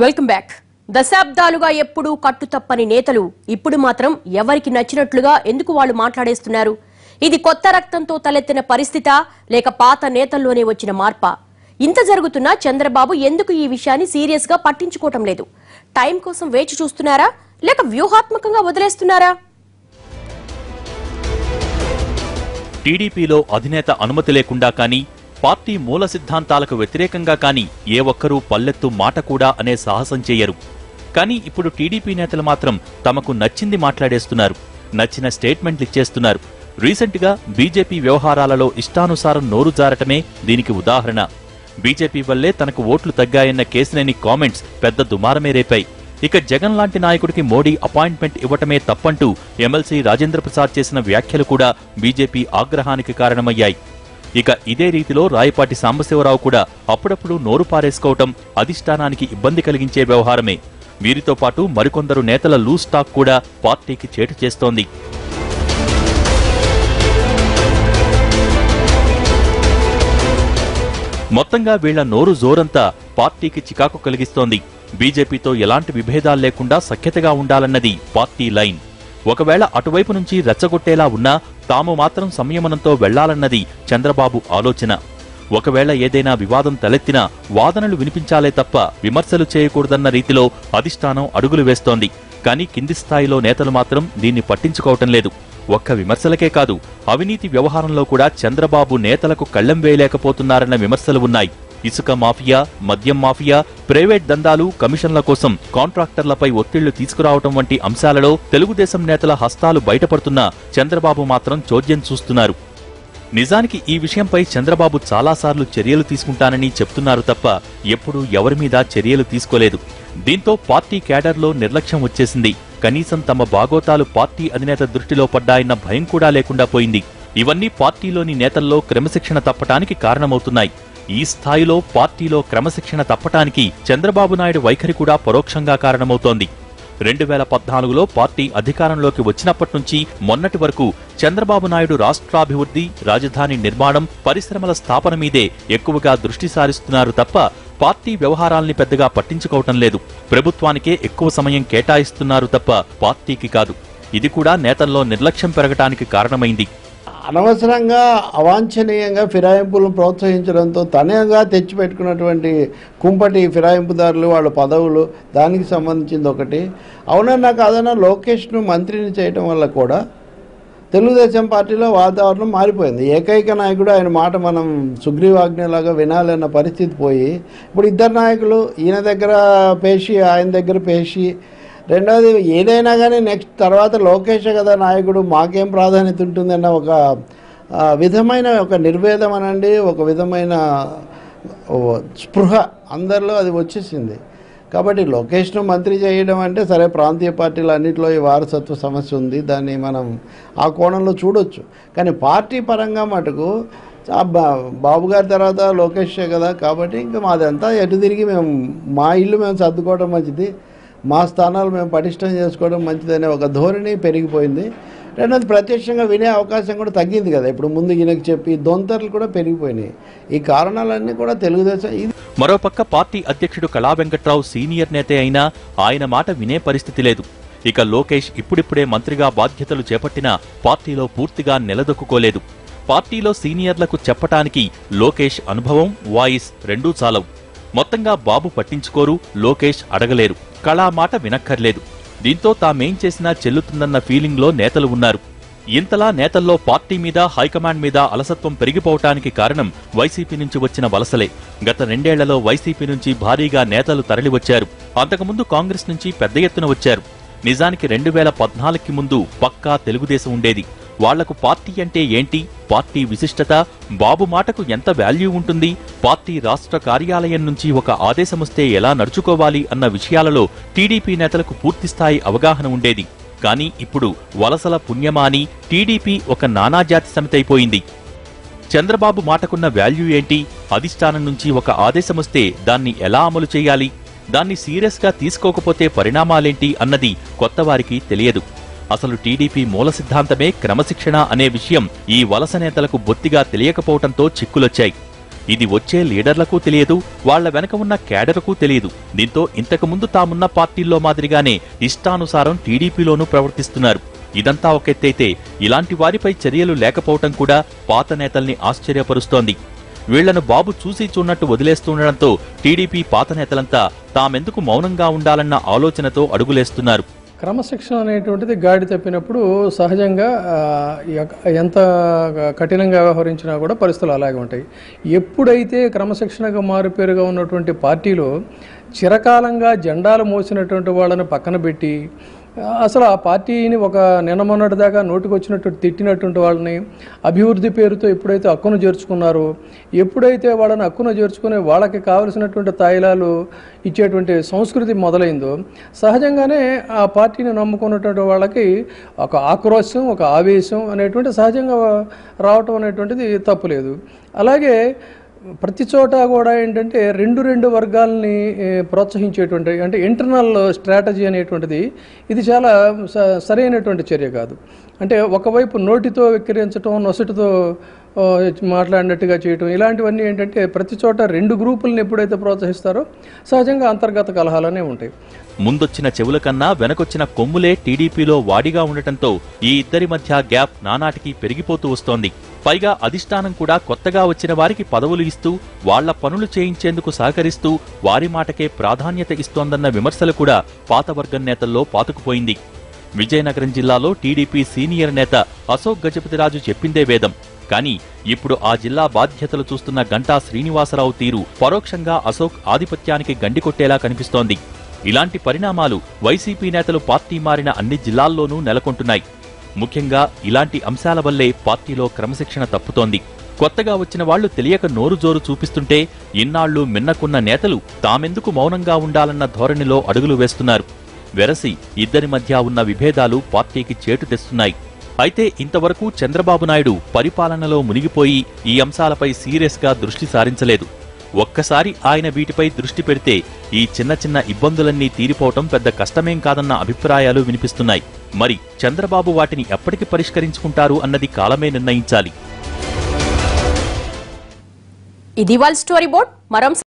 Welcome back. దశాబ్దాలుగా ఎప్పుడూ కట్టుతప్పని నేతలు ఇప్పుడు మాత్రం ఎవరికి నచ్చినట్లుగా ఎందుకు వాళ్ళు మాట్లాడేస్తున్నారు? ఇది కొత్త రక్తంతో తలెత్తిన పరిస్థితా లేక పాత నేతల్లోనే వచ్చిన మార్పా? ఇంత జరుగుతున్నా చంద్రబాబు ఎందుకు ఈ విషయాన్ని సీరియస్ గా పట్టించుకోవటం లేదు? టైం కోసం వేచి చూస్తున్నారా లేక వ్యూహాత్మకంగా వదిలేస్తున్నారా? టీడీపీలో అధినేత అనుమతి లేకుండా కానీ పార్టీ మూల సిద్ధాంతాలకు వ్యతిరేకంగా కానీ ఏ ఒక్కరూ పల్లెత్తు మాట కూడా అనే సాహసం చేయరు. కానీ ఇప్పుడు టీడీపీ నేతలు మాత్రం తమకు నచ్చింది మాట్లాడేస్తున్నారు, నచ్చిన స్టేట్మెంట్లు ఇచ్చేస్తున్నారు. రీసెంట్ గా బీజేపీ వ్యవహారాలలో ఇష్టానుసారం నోరు జారటమే దీనికి ఉదాహరణ. బీజేపీ వల్లే తనకు ఓట్లు తగ్గాయన్న కేసినేని కామెంట్స్ పెద్ద దుమారమే రేపాయి. ఇక జగన్ లాంటి నాయకుడికి మోడీ అపాయింట్మెంట్ ఇవ్వటమే తప్పంటూ ఎమ్మెల్సీ రాజేంద్ర ప్రసాద్ చేసిన వ్యాఖ్యలు కూడా బీజేపీ ఆగ్రహానికి కారణమయ్యాయి. ఇక ఇదే రీతిలో రాయపాటి సాంబశివరావు కూడా అప్పుడప్పుడు నోరు పారేసుకోవటం అధిష్టానానికి ఇబ్బంది కలిగించే వ్యవహారమే. వీరితో పాటు మరికొందరు నేతల లూజ్ టాక్ కూడా పార్టీకి చేటు చేస్తోంది. మొత్తంగా వీళ్ల నోరు జోరంతా పార్టీకి చికాకు కలిగిస్తోంది. బీజేపీతో ఎలాంటి విభేదాలు లేకుండా సఖ్యతగా ఉండాలన్నది పార్టీ లైన్. ఒకవేళ అటువైపు నుంచి రెచ్చగొట్టేలా ఉన్నా తాము మాత్రం సంయమనంతో వెళ్లాలన్నది చంద్రబాబు ఆలోచన. ఒకవేళ ఏదైనా వివాదం తలెత్తినా వాదనలు వినిపించాలే తప్ప విమర్శలు చేయకూడదన్న రీతిలో అధిష్టానం అడుగులు వేస్తోంది. కానీ కింది స్థాయిలో నేతలు మాత్రం దీన్ని పట్టించుకోవటం లేదు. ఒక్క విమర్శలకే కాదు, అవినీతి వ్యవహారంలో కూడా చంద్రబాబు నేతలకు కళ్లెం వేయలేకపోతున్నారన్న విమర్శలు ఉన్నాయి. ఇసుక మాఫియా, మద్యం మాఫియా, ప్రైవేట్ దందాలు, కమిషన్ల కోసం కాంట్రాక్టర్లపై ఒత్తిళ్లు తీసుకురావటం వంటి అంశాలలో తెలుగుదేశం నేతల హస్తాలు బయటపడుతున్నా చంద్రబాబు మాత్రం చోద్యం చూస్తున్నారు. నిజానికి ఈ విషయంపై చంద్రబాబు చాలాసార్లు చర్యలు తీసుకుంటానని చెప్తున్నారు తప్ప ఎప్పుడూ ఎవరిమీద చర్యలు తీసుకోలేదు. దీంతో పార్టీ క్యాడర్లో నిర్లక్ష్యం వచ్చేసింది. కనీసం తమ బాగోతాలు పార్టీ అధినేత దృష్టిలో పడ్డాయన్న భయం కూడా లేకుండా పోయింది. ఇవన్నీ పార్టీలోని నేతల్లో క్రమశిక్షణ తప్పటానికి కారణమవుతున్నాయి. ఈ స్థాయిలో పార్టీలో క్రమశిక్షణ తప్పటానికి చంద్రబాబు నాయుడు వైఖరి కూడా పరోక్షంగా కారణమవుతోంది. 2014లో పార్టీ అధికారంలోకి వచ్చినప్పటి నుంచి మొన్నటి వరకు చంద్రబాబు నాయుడు రాష్ట్రాభివృద్ధి, రాజధాని నిర్మాణం, పరిశ్రమల స్థాపన మీదే ఎక్కువగా దృష్టి సారిస్తున్నారు తప్ప పార్టీ వ్యవహారాల్ని పెద్దగా పట్టించుకోవటం లేదు. ప్రభుత్వానికే ఎక్కువ సమయం కేటాయిస్తున్నారు తప్ప పార్టీకి కాదు. ఇది కూడా నేతల్లో నిర్లక్ష్యం పెరగటానికి కారణమైంది. అనవసరంగా అవాంఛనీయంగా ఫిరాయింపులను ప్రోత్సహించడంతో తనేగా తెచ్చిపెట్టుకున్నటువంటి కుంపటి ఫిరాయింపుదారులు వాళ్ళ పదవులు, దానికి సంబంధించింది ఒకటి. అవునన్నా కాదన్నా లోకేష్ను మంత్రిని చేయటం వల్ల కూడా తెలుగుదేశం పార్టీలో వాతావరణం మారిపోయింది. ఏకైక నాయకుడు ఆయన మాట మనం సుగ్రీవాజ్ఞలాగా వినాలన్న పరిస్థితి పోయి ఇప్పుడు ఇద్దరు నాయకులు, ఈయన దగ్గర పేషి, ఆయన దగ్గర పేషి. రెండవది ఏదైనా కానీ నెక్స్ట్ తర్వాత లోకేష్ కదా నాయకుడు, మాకేం ప్రాధాన్యత ఉంటుందన్న ఒక విధమైన ఒక నిర్వేదం అనండి, ఒక విధమైన స్పృహ అందరిలో అది వచ్చేసింది. కాబట్టి లోకేష్ను మంత్రి చేయడం అంటే సరే, ప్రాంతీయ పార్టీలు అన్నింటిలో ఈ వారసత్వ సమస్య ఉంది, దాన్ని మనం ఆ కోణంలో చూడొచ్చు. కానీ పార్టీ పరంగా మటుకు బాబు గారి తర్వాత లోకేషే కదా, కాబట్టి ఇంకా మాదంతా ఎటు తిరిగి మేము మా ఇల్లు మేము సర్దుకోవడం మంచిది, మా స్థానాలు మేము పటిష్టం చేసుకోవడం మంచిదనే ఒక ధోరణి పెరిగిపోయింది. రెండోది ప్రత్యక్షంగా వినే అవకాశం కూడా తగ్గింది కదా. ఇప్పుడు ముందు ఈయనకు చెప్పి దొంతర్లు కూడా పెరిగిపోయినాయి. ఈ కారణాలన్నీ కూడా తెలుగుదేశం. మరోపక్క పార్టీ అధ్యక్షుడు కళా వెంకట్రావు సీనియర్ నేతే అయినా ఆయన మాట వినే పరిస్థితి లేదు. ఇక లోకేష్ ఇప్పుడిప్పుడే మంత్రిగా బాధ్యతలు చేపట్టినా పార్టీలో పూర్తిగా నిలదొక్కుకోలేదు. పార్టీలో సీనియర్లకు చెప్పటానికి లోకేష్ అనుభవం, వాయిస్ రెండూ చాలవు. మొత్తంగా బాబు పట్టించుకోరు, లోకేష్ అడగలేరు, కళా మాట వినక్కర్లేదు. దీంతో తామేం చేసినా చెల్లుతుందన్న ఫీలింగ్లో నేతలు ఉన్నారు. ఇంతలా నేతల్లో పార్టీ మీద, హైకమాండ్ మీద అలసత్వం పెరిగిపోవటానికి కారణం వైసీపీ నుంచి వచ్చిన వలసలే. గత 2 ఏళ్లలో వైసీపీ నుంచి భారీగా నేతలు తరలివచ్చారు. అంతకుముందు కాంగ్రెస్ నుంచి పెద్ద ఎత్తున వచ్చారు. నిజానికి 2014కి ముందు పక్కా తెలుగుదేశం ఉండేది. వాళ్లకు పార్టీ అంటే ఏంటి, పార్టీ విశిష్టత, బాబు మాటకు ఎంత వాల్యూ ఉంటుంది, పార్టీ రాష్ట్ర కార్యాలయం నుంచి ఒక ఆదేశమొస్తే ఎలా నడుచుకోవాలి అన్న విషయాలలో టీడీపీ నేతలకు పూర్తిస్థాయి అవగాహన ఉండేది. కానీ ఇప్పుడు వలసల పుణ్యమాని టీడీపీ ఒక నానాజాతి సమితైపోయింది. చంద్రబాబు మాటకున్న వాల్యూ ఏంటి, అధిష్టానం నుంచి ఒక ఆదేశమొస్తే దాన్ని ఎలా అమలు చేయాలి, దాన్ని సీరియస్గా తీసుకోకపోతే పరిణామాలేంటి అన్నది కొత్తవారికి తెలియదు. అసలు టీడీపీ మూల సిద్ధాంతమే క్రమశిక్షణ అనే విషయం ఈ వలస నేతలకు బొత్తిగా తెలియకపోవటంతో చిక్కులొచ్చాయి. ఇది వచ్చే లీడర్లకు తెలియదు, వాళ్ల వెనక ఉన్న కేడర్కు తెలియదు. దీంతో ఇంతకుముందు తామున్న పార్టీల్లో మాదిరిగానే ఇష్టానుసారం టీడీపీలోనూ ప్రవర్తిస్తున్నారు. ఇదంతా ఒకెత్తైతే ఇలాంటి వారిపై చర్యలు లేకపోవటం కూడా పాత నేతల్ని ఆశ్చర్యపరుస్తోంది. వీళ్లను బాబు చూసి చూన్నట్టు వదిలేస్తుండటంతో టీడీపీ పాత నేతలంతా తామెందుకు మౌనంగా ఉండాలన్న ఆలోచనతో అడుగులేస్తున్నారు. క్రమశిక్షణ అనేటువంటిది గాడి తప్పినప్పుడు సహజంగా ఎంత కఠినంగా వ్యవహరించినా కూడా పరిస్థితులు అలాగే ఉంటాయి. ఎప్పుడైతే క్రమశిక్షణగా మారుపేరుగా ఉన్నటువంటి పార్టీలో చిరకాలంగా జెండాలు మోసినటువంటి వాళ్ళని పక్కన పెట్టి అసలు ఆ పార్టీని ఒక నిన్నమొన్నటి దాకా నోటికొచ్చినట్టు తిట్టినటువంటి వాళ్ళని అభివృద్ధి పేరుతో ఎప్పుడైతే హక్కును చేర్చుకున్నారో, ఎప్పుడైతే వాళ్ళని హక్కును చేర్చుకుని వాళ్ళకి కావలసినటువంటి తాయిలాలు ఇచ్చేటువంటి సంస్కృతి మొదలైందో, సహజంగానే ఆ పార్టీని నమ్ముకున్నటువంటి వాళ్ళకి ఒక ఆక్రోశం, ఒక ఆవేశం అనేటువంటి సహజంగా రావటం అనేటువంటిది తప్పులేదు. అలాగే ప్రతి చోట కూడా ఏంటంటే రెండు వర్గాలని ప్రోత్సహించేటువంటి అంటే ఇంటర్నల్ స్ట్రాటజీ అనేటువంటిది ఇది చాలా సరైనటువంటి చర్య కాదు. అంటే ఒకవైపు నోటితో వెక్కిరించడం, నొసటితో మాట్లాడినట్టుగా చేయటం, ఇలాంటివన్నీ ఏంటంటే ప్రతి చోట రెండు గ్రూపులను ఎప్పుడైతే ప్రోత్సహిస్తారో సహజంగా అంతర్గత కలహాలనే ఉంటాయి. ముందొచ్చిన చెవుల కన్నా వెనకొచ్చిన కొమ్ములే టీడీపీలో వాడిగా ఉండటంతో ఈ ఇద్దరి మధ్య గ్యాప్ నానాటికి పెరిగిపోతూ వస్తోంది. పైగా అధిష్టానం కూడా కొత్తగా వచ్చిన వారికి పదవులు ఇస్తూ వాళ్ల పనులు చేయించేందుకు సహకరిస్తూ వారి మాటకే ప్రాధాన్యత ఇస్తోందన్న విమర్శలు కూడా పాతవర్గం నేతల్లో పాతుకుపోయింది. విజయనగరం జిల్లాలో టీడీపీ సీనియర్ నేత అశోక్ గజపతిరాజు చెప్పిందే వేదం. కానీ ఇప్పుడు ఆ జిల్లా బాధ్యతలు చూస్తున్న గంటా శ్రీనివాసరావు తీరు పరోక్షంగా అశోక్ ఆధిపత్యానికి గండికొట్టేలా కనిపిస్తోంది. ఇలాంటి పరిణామాలు వైసీపీ నేతలు పార్టీ మారిన అన్ని జిల్లాల్లోనూ నెలకొంటున్నాయి. ముఖ్యంగా ఇలాంటి అంశాల వల్లే పార్టీలో క్రమశిక్షణ తప్పుతోంది. కొత్తగా వచ్చిన వాళ్లు తెలియక నోరు జోరు చూపిస్తుంటే ఇన్నాళ్లు మిన్నకున్న నేతలు తామెందుకు మౌనంగా ఉండాలన్న ధోరణిలో అడుగులు వేస్తున్నారు. వెరసి ఇద్దరి మధ్య ఉన్న విభేదాలు పార్టీకి చేటు తెస్తున్నాయి. అయితే ఇంతవరకు చంద్రబాబు నాయుడు పరిపాలనలో మునిగిపోయి ఈ అంశాలపై సీరియస్గా దృష్టి సారించలేదు. ఒక్కసారి ఆయన వీటిపై దృష్టి పెడితే ఈ చిన్న ఇబ్బందులన్నీ తీరిపోవటం పెద్ద కష్టమేం కాదన్న అభిప్రాయాలు వినిపిస్తున్నాయి. మరి చంద్రబాబు వాటిని ఎప్పటికి పరిష్కరించుకుంటారు అన్నది కాలమే నిర్ణయించాలి. ఇది వాళ్ళ స్టోరీ బోర్డ్.